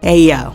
Hey yo,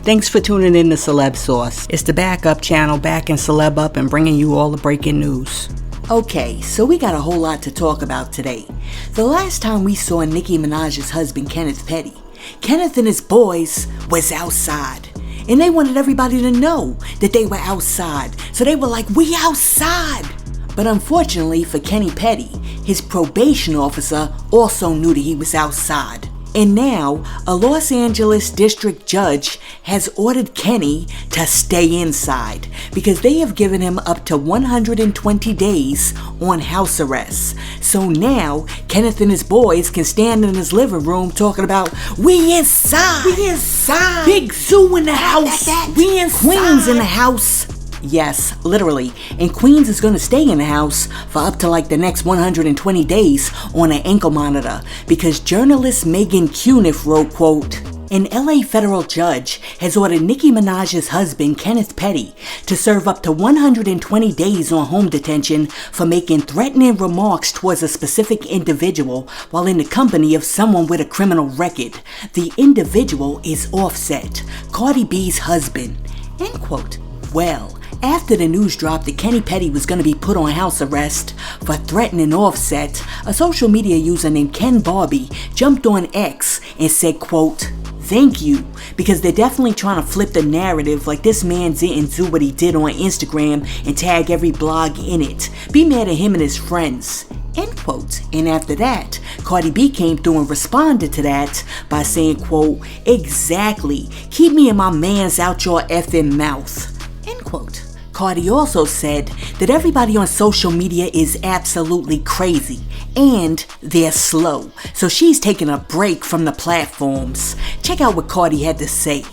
thanks for tuning in to Celeb Sauce. It's the backup channel backing Celeb up and bringing you all the breaking news. Okay, so we got a whole lot to talk about today. The last time we saw Nicki Minaj's husband Kenneth Petty, Kenneth and his boys was outside. And they wanted everybody to know that they were outside. So they were like, we outside! But unfortunately for Kenny Petty, his probation officer also knew that he was outside. And now, a Los Angeles district judge has ordered Kenny to stay inside because they have given him up to 120 days on house arrest. So now, Kenneth and his boys can stand in his living room talking about, we inside! We inside! Big Zoo in the house! We inside! Queens in the house! Yes, literally. And Queens is going to stay in the house for up to like the next 120 days on an ankle monitor because journalist Megan Cuniff wrote, quote, an LA federal judge has ordered Nicki Minaj's husband, Kenneth Petty, to serve up to 120 days on home detention for making threatening remarks towards a specific individual while in the company of someone with a criminal record. The individual is Offset, Cardi B's husband, end quote. Well, after the news dropped that Kenny Petty was going to be put on house arrest for threatening Offset, a social media user named Ken Barbie jumped on X and said, quote, thank you, because they're definitely trying to flip the narrative like this man didn't do what he did on Instagram and tag every blog in it. Be mad at him and his friends. End quote. And after that, Cardi B came through and responded to that by saying, quote, exactly, keep me and my mans out your effing mouth. End quote. Cardi also said that everybody on social media is absolutely crazy and they're slow, so she's taking a break from the platforms. Check out what Cardi had to say.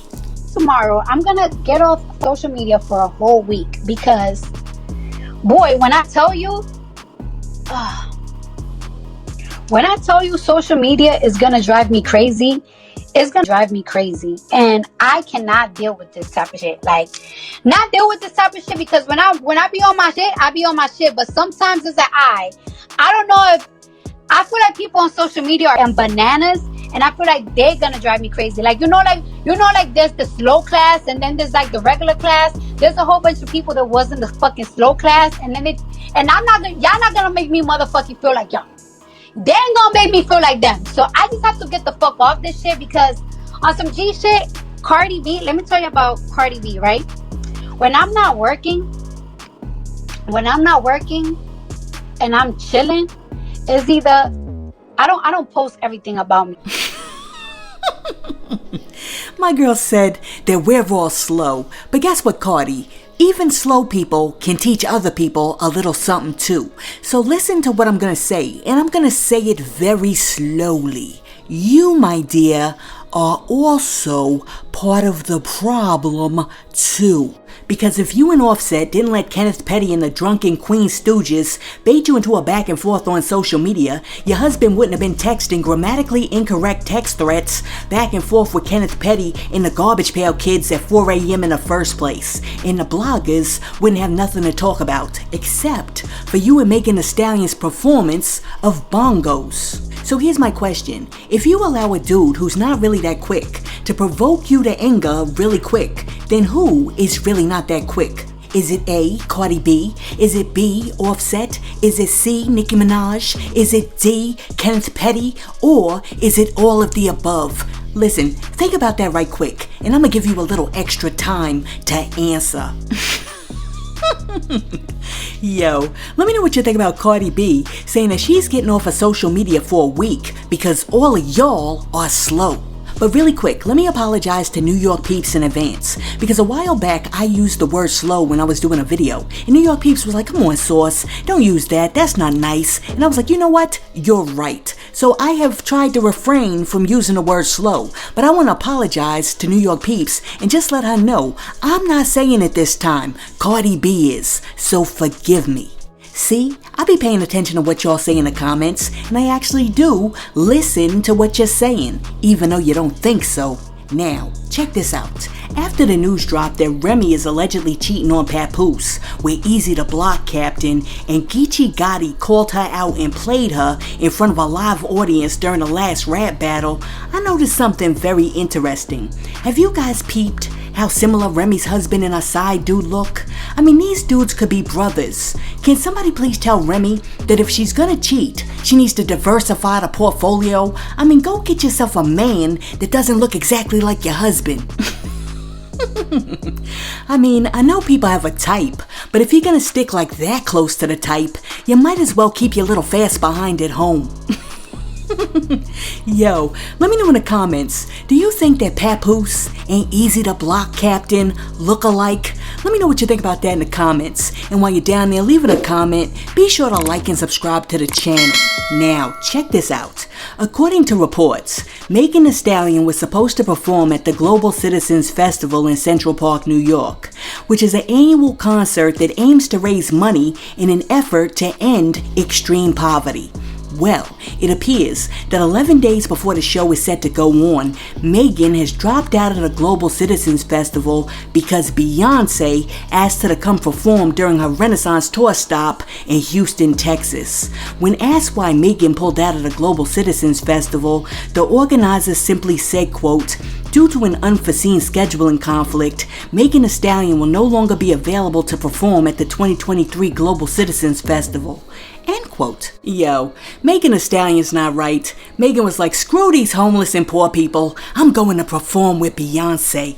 Tomorrow, I'm gonna get off social media for a whole week because, boy, when I tell you social media is gonna drive me crazy, it's gonna drive me crazy, and I cannot deal with this type of shit. Like, not deal with this type of shit because when I be on my shit, I be on my shit. But sometimes it's I don't know if I feel like people on social media are bananas, and I feel like they're gonna drive me crazy. Like like there's the slow class, and then there's like the regular class. There's a whole bunch of people that was in the fucking slow class, and then y'all not gonna make me motherfucking feel like y'all. They ain't gonna make me feel like them. So I just have to get the fuck off this shit because on some G shit, Cardi B, let me tell you about Cardi B, right? When I'm not working and I'm chilling, it's either I don't post everything about me. My girl said that we're all slow, but guess what, Cardi? Even slow people can teach other people a little something too. So listen to what I'm gonna say, and I'm gonna say it very slowly. You, my dear, are also part of the problem too. Because if you and Offset didn't let Kenneth Petty and the drunken Queen Stooges bait you into a back and forth on social media, your husband wouldn't have been texting grammatically incorrect text threats back and forth with Kenneth Petty and the Garbage Pail Kids at 4 a.m. in the first place. And the bloggers wouldn't have nothing to talk about, except for you and Megan Thee Stallion's performance of bongos. So here's my question. If you allow a dude who's not really that quick to provoke you to anger really quick, then who is really not that quick? Is it A, Cardi B? Is it B, Offset? Is it C, Nicki Minaj? Is it D, Kenneth Petty? Or is it all of the above? Listen, think about that right quick, and I'm gonna give you a little extra time to answer. Yo, let me know what you think about Cardi B saying that she's getting off of social media for a week because all of y'all are slow. But really quick, let me apologize to New York peeps in advance, because a while back I used the word slow when I was doing a video, and New York peeps was like, come on Sauce, don't use that, that's not nice. And I was like, you know what, you're right. So I have tried to refrain from using the word slow, but I want to apologize to New York peeps and just let her know I'm not saying it this time, Cardi B is, so forgive me. See, I be paying attention to what y'all say in the comments, and I actually do listen to what you're saying, even though you don't think so. Now, check this out. After the news dropped that Remy is allegedly cheating on Papoose with Easy the Block Captain, and Geechee Gotti called her out and played her in front of a live audience during the last rap battle, I noticed something very interesting. Have you guys peeped how similar Remy's husband and her side dude look? I mean, these dudes could be brothers. Can somebody please tell Remy that if she's gonna cheat, she needs to diversify the portfolio? I mean, go get yourself a man that doesn't look exactly like your husband. I mean, I know people have a type, but if you're gonna stick like that close to the type, you might as well keep your little fast behind at home. Yo, let me know in the comments, do you think that Papoose and Easy the Block Captain look alike? Let me know what you think about that in the comments. And while you're down there leaving a comment, be sure to like and subscribe to the channel. Now, check this out. According to reports, Megan Thee Stallion was supposed to perform at the Global Citizens Festival in Central Park, New York, which is an annual concert that aims to raise money in an effort to end extreme poverty. Well, it appears that 11 days before the show is set to go on, Megan has dropped out of the Global Citizens Festival because Beyonce asked her to come perform during her Renaissance tour stop in Houston, Texas. When asked why Megan pulled out of the Global Citizens Festival, the organizers simply said, quote, "Due to an unforeseen scheduling conflict, Megan Thee Stallion will no longer be available to perform at the 2023 Global Citizens Festival." End quote. Yo, Megan Thee Stallion's not right. Megan was like, screw these homeless and poor people. I'm going to perform with Beyonce.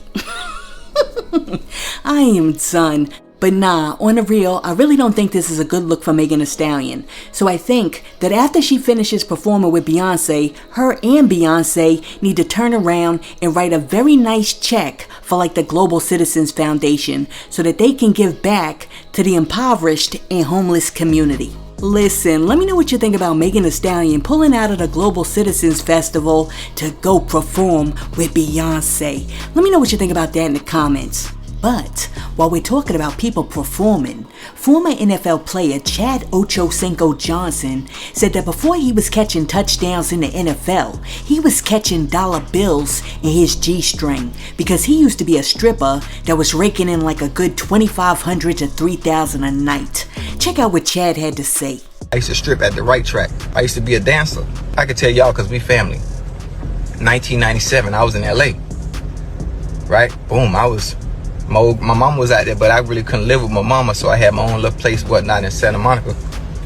I am done. But nah, on the real, I really don't think this is a good look for Megan Thee Stallion. So I think that after she finishes performing with Beyonce, her and Beyonce need to turn around and write a very nice check for like the Global Citizens Foundation so that they can give back to the impoverished and homeless community. Listen, let me know what you think about Megan Thee Stallion pulling out of the Global Citizens Festival to go perform with Beyonce. Let me know what you think about that in the comments. But while we're talking about people performing, former NFL player Chad Ochocinco Johnson said that before he was catching touchdowns in the NFL, he was catching dollar bills in his G-string because he used to be a stripper that was raking in like a good $2,500 to $3,000 a night. Check out what Chad had to say. I used to strip at the right track. I used to be a dancer. I could tell y'all because we family. 1997, I was in LA. Right? Boom, my mom was out there, but I really couldn't live with my mama, so I had my own little place, whatnot, in Santa Monica.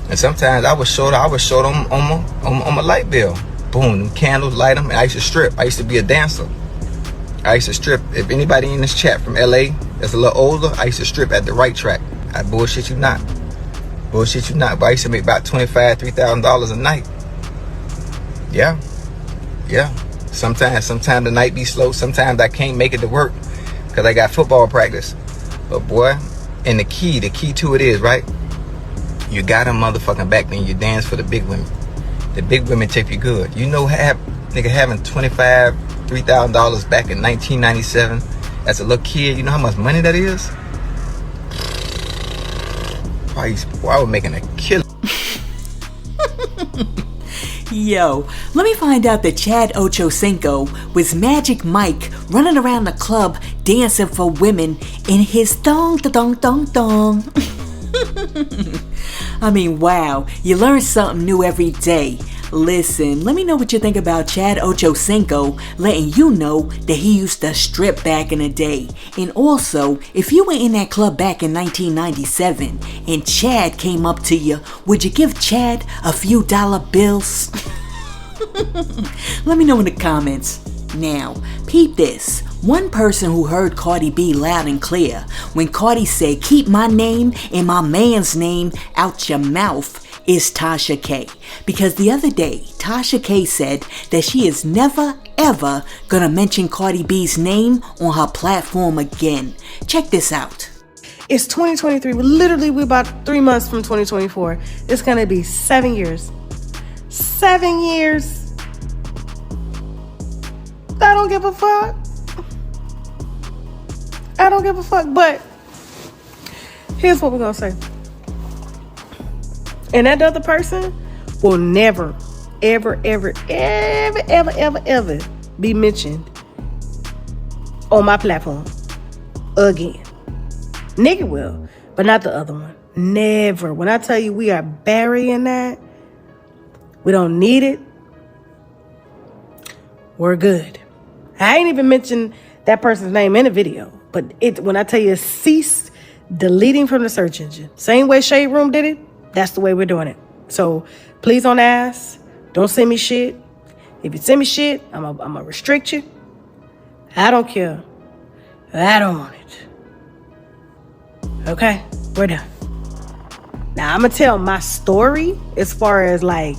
And sometimes I was short on my light bill. Boom, them candles, light them, and I used to strip. I used to be a dancer. I used to strip. If anybody in this chat from LA that's a little older, I used to strip at the right track. I bullshit you not. Bullshit you not, but I used to make about $2,500, $3,000 a night. Yeah. Sometimes the night be slow. Sometimes I can't make it to work because I got football practice. But boy, and the key to it is, right? You got a motherfucking back then, you dance for the big women. The big women tip you good. You know, nigga having $2,500, $3,000 back in 1997 as a little kid, you know how much money that is? I was making a killer. Yo, let me find out that Chad Ochocinco was Magic Mike running around the club dancing for women in his thong. I mean, wow, you learn something new every day. Listen, let me know what you think about Chad Ochocinco letting you know that he used to strip back in the day. And also, if you were in that club back in 1997 and Chad came up to you, would you give Chad a few dollar bills? Let me know in the comments. Now, peep this. One person who heard Cardi B loud and clear when Cardi said, "Keep my name and my man's name out your mouth," is Tasha K. Because the other day, Tasha K said that she is never ever gonna mention Cardi B's name on her platform again. Check this out. It's 2023. We're about 3 months from 2024. It's gonna be 7 years. 7 years. I don't give a fuck. I don't give a fuck. But here's what we're gonna say. And that other person will never, ever be mentioned on my platform. again. Nicki will, but not the other one. Never. When I tell you we are burying that, we don't need it, we're good. I ain't even mentioned that person's name in the video, but when I tell you cease deleting from the search engine, same way Shade Room did it, that's the way we're doing it. So please don't ask. Don't send me shit. If you send me shit, I'm gonna restrict you. I don't care. I don't want it. Okay, we're done. Now I'm gonna tell my story as far as like,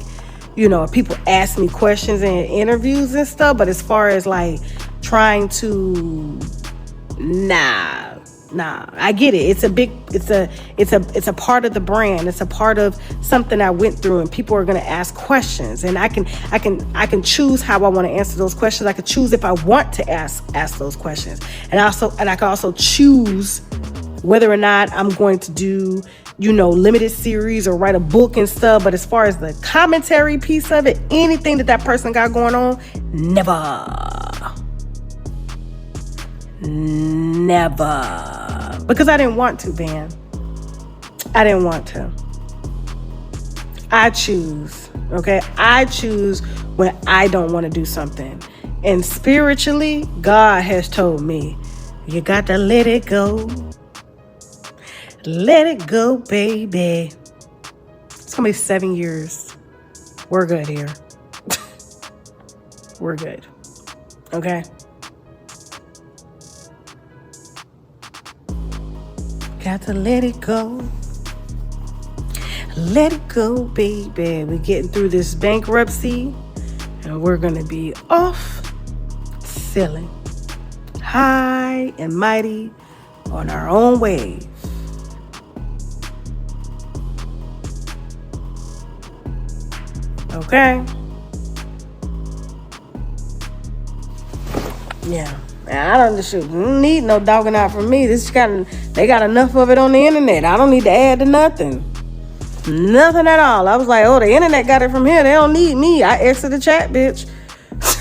you know, people ask me questions in interviews and stuff, but as far as like trying to, nah, I get it. It's a part of the brand. It's a part of something I went through, and people are gonna ask questions, and I can choose how I want to answer those questions. I can choose if I want to ask those questions, and I can also choose whether or not I'm going to do, you know, limited series or write a book and stuff. But as far as the commentary piece of it, anything that person got going on, never, because I didn't want to, Van. I didn't want to. I choose, okay? I choose when I don't want to do something. And spiritually, God has told me, you got to let it go. Let it go, baby. It's gonna be 7 years. We're good here. We're good. Okay? Got to let it go. Let it go, baby. We're getting through this bankruptcy, and we're gonna be off sailing high and mighty on our own wave. Okay? Yeah. I don't need no dogging out from me. They got enough of it on the internet. I don't need to add to nothing. Nothing at all. I was like, oh, the internet got it from here. They don't need me. I exited the chat, bitch.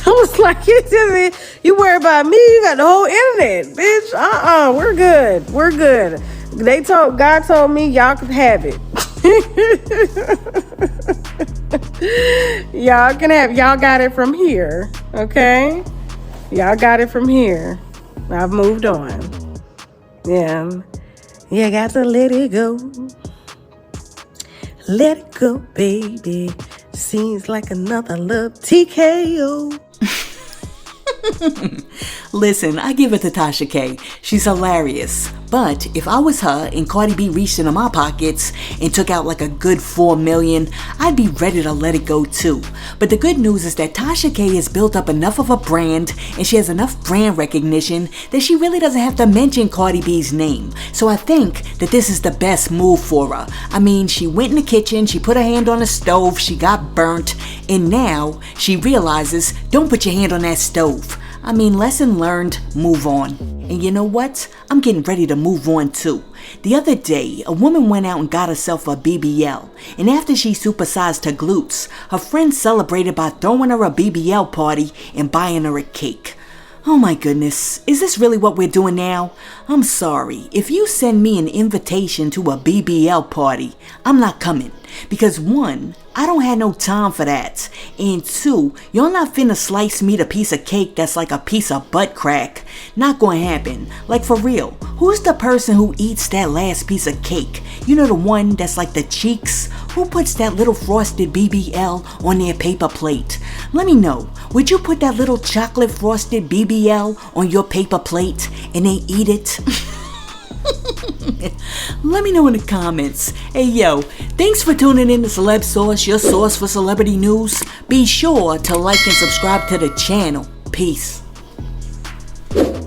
I was like, you worry about me, you got the whole internet, bitch. We're good. We're good. God told me y'all could have it. Y'all got it from here, okay? Y'all got it from here. I've moved on. Yeah. You got to let it go. Let it go, baby. Seems like another love TKO. Listen, I give it to Tasha K. She's hilarious. But if I was her and Cardi B reached into my pockets and took out like a good $4 million, I'd be ready to let it go too. But the good news is that Tasha K has built up enough of a brand and she has enough brand recognition that she really doesn't have to mention Cardi B's name. So I think that this is the best move for her. I mean, she went in the kitchen, she put her hand on the stove, she got burnt, and now she realizes, don't put your hand on that stove. I mean, lesson learned, move on. And you know what? I'm getting ready to move on too. The other day, a woman went out and got herself a BBL. And after she supersized her glutes, her friends celebrated by throwing her a BBL party and buying her a cake. Oh my goodness, is this really what we're doing now? I'm sorry, if you send me an invitation to a BBL party, I'm not coming. Because 1, I don't have no time for that. And 2, y'all not finna slice me a piece of cake that's like a piece of butt crack. Not gonna happen. Like for real, who's the person who eats that last piece of cake? You know, the one that's like the cheeks? Who puts that little frosted BBL on their paper plate? Let me know, would you put that little chocolate frosted BBL on your paper plate and then eat it? Let me know in the comments. Hey yo, thanks for tuning in to Celeb Sauce, your source for celebrity news. Be sure to like and subscribe to the channel. Peace.